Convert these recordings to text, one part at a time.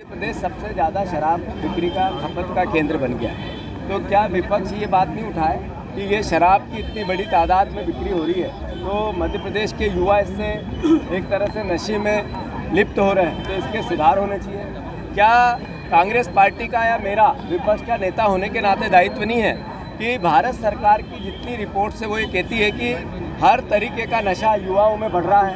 प्रदेश सबसे ज़्यादा शराब बिक्री का खपत का केंद्र बन गया है, तो क्या विपक्ष ये बात नहीं उठाए कि ये शराब की इतनी बड़ी तादाद में बिक्री हो रही है, तो मध्य प्रदेश के युवा इससे एक तरह से नशे में लिप्त हो रहे हैं, तो इसके सुधार होने चाहिए। क्या कांग्रेस पार्टी का या मेरा विपक्ष का नेता होने के नाते दायित्व नहीं है कि भारत सरकार की जितनी रिपोर्ट से वो ये कहती है कि हर तरीके का नशा युवाओं में बढ़ रहा है,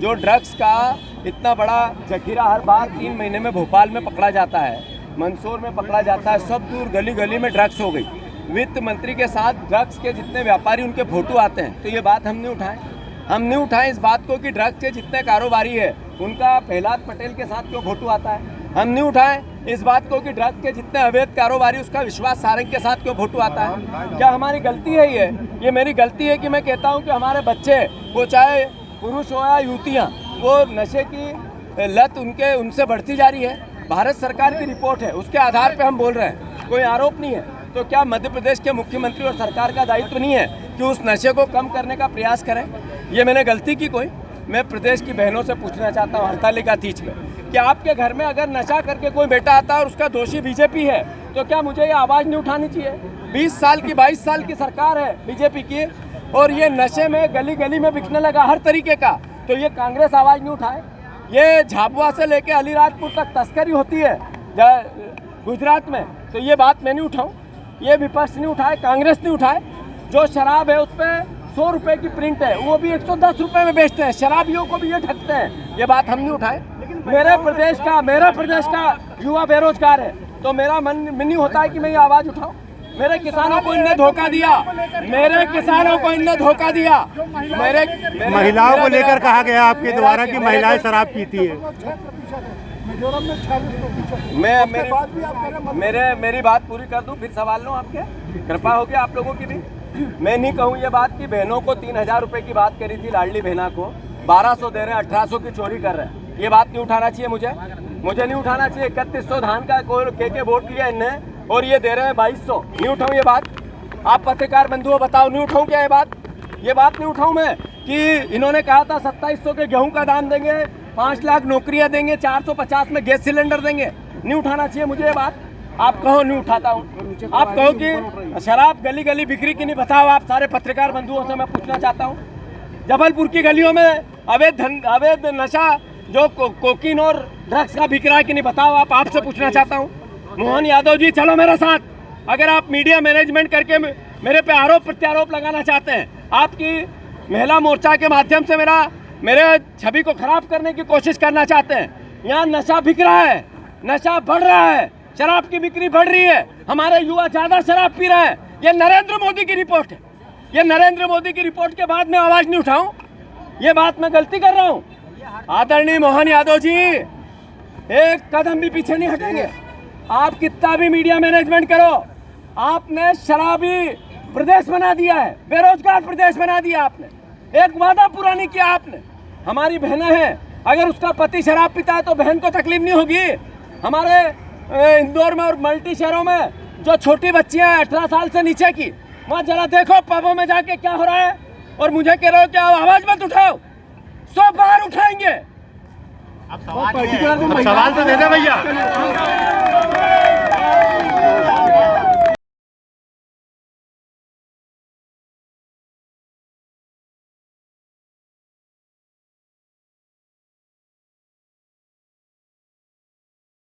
जो ड्रग्स का इतना बड़ा जखीरा हर बार 3 महीने में भोपाल में पकड़ा जाता है, मंदसौर में पकड़ा जाता है, सब दूर गली गली में ड्रग्स हो गई। वित्त मंत्री के साथ ड्रग्स के जितने व्यापारी उनके फोटो आते हैं, तो ये बात हम नहीं उठाएं इस बात को कि ड्रग्स के जितने कारोबारी है उनका प्रहलाद पटेल के साथ क्यों फोटो आता है। हम नहीं उठाएं इस बात को कि ड्रग्स के जितने अवैध कारोबारी उसका विश्वास सारंग के साथ क्यों फोटो आता है। क्या हमारी गलती है ये मेरी गलती है कि मैं कहता हूं कि हमारे बच्चे, वो चाहे पुरुष हो या युवतियां, वो नशे की लत उनसे बढ़ती जा रही है। भारत सरकार की रिपोर्ट है, उसके आधार पे हम बोल रहे हैं, कोई आरोप नहीं है। तो क्या मध्य प्रदेश के मुख्यमंत्री और सरकार का दायित्व नहीं है कि उस नशे को कम करने का प्रयास करें। ये मैंने गलती की कोई? मैं प्रदेश की बहनों से पूछना चाहता हूँ हड़तालिका तीज में कि आपके घर में अगर नशा करके कोई बेटा आता है और उसका दोषी बीजेपी है, तो क्या मुझे ये आवाज़ नहीं उठानी चाहिए? 20 साल की 22 साल की सरकार है बीजेपी की, और ये नशे में गली गली में बिकने लगा हर तरीके का, तो ये कांग्रेस आवाज़ नहीं उठाए? ये झाबुआ से लेके अलीराजपुर तक तस्करी होती है गुजरात में, तो ये बात मैं नहीं उठाऊं? ये विपक्ष नहीं उठाए, कांग्रेस नहीं उठाए? जो शराब है उस पर 100 रुपये की प्रिंट है, वो भी 110 रुपये में बेचते हैं, शराबियों को भी ये ठगते हैं, ये बात हम नहीं उठाए? मेरे प्रदेश का युवा बेरोजगार है, तो मेरा मन नहीं होता है कि मैं ये आवाज़ उठाऊं? मेरे किसानों को इनने धोखा दिया, महिलाओं को लेकर कहा गया आपके द्वारा कि महिलाएं शराब पीती है। मेरी बात पूरी कर दूं, फिर सवाल लो आपके, कृपा होगी आप लोगों की भी। मैं नहीं कहूँ ये बात कि बहनों को 3000 रुपये की बात करी थी, लाडली बहना को 1200 दे रहे हैं, 1800 की चोरी कर रहे हैं, ये बात नहीं उठाना चाहिए मुझे नहीं उठाना चाहिए। 3100 धान का के वोट लिया इनने और ये दे रहे हैं 2200, नहीं उठाऊँ ये बात? आप पत्रकार बंधुओं बताओ, नहीं उठाऊँ क्या ये बात नहीं उठाऊँ मैं कि इन्होंने कहा था 2700 के गेहूं का दाम देंगे, 5 लाख नौकरियां देंगे, 450 में गैस सिलेंडर देंगे, नहीं उठाना चाहिए मुझे ये बात? आप कहो नहीं उठाता हूँ, आप कहो कि शराब गली गली बिक्री की नहीं, बताओ आप सारे पत्रकार बंधुओं से मैं पूछना चाहता हूँ। जबलपुर की गलियों में अवैध नशा जो कोकीन और ड्रग्स का बिक रहा है कि नहीं, बताओ आप, आपसे पूछना चाहता हूँ। मोहन यादव जी चलो मेरे साथ, अगर आप मीडिया मैनेजमेंट करके मेरे पे आरोप प्रत्यारोप लगाना चाहते हैं, आपकी महिला मोर्चा के माध्यम से मेरे छवि को खराब करने की कोशिश करना चाहते हैं, यहाँ नशा बिक रहा है, नशा बढ़ रहा है, शराब की बिक्री बढ़ रही है, हमारे युवा ज़्यादा शराब पी रहे हैं, ये नरेंद्र मोदी की रिपोर्ट है। ये नरेंद्र मोदी की रिपोर्ट के बाद में आवाज़ नहीं उठाऊं? ये बात मैं गलती कर रहा हूं? आदरणीय मोहन यादव जी, एक कदम भी पीछे नहीं हटेंगे। आप कितना भी मीडिया मैनेजमेंट करो, आपने शराबी प्रदेश बना दिया है, बेरोजगार प्रदेश बना दिया आपने, एक वादा पूरा नहीं किया आपने। हमारी बहनें हैं, अगर उसका पति शराब पीता है तो बहन को तकलीफ नहीं होगी? हमारे इंदौर में और मल्टी शहरों में जो छोटी बच्चियां हैं 18 साल से नीचे की, वहाँ जरा देखो पबों में जाके क्या हो रहा है, और मुझे कह रहे हो क्या आवाज मत उठाओ? 100 बार उठाएंगे। अब सवाल तो दे दे भैया।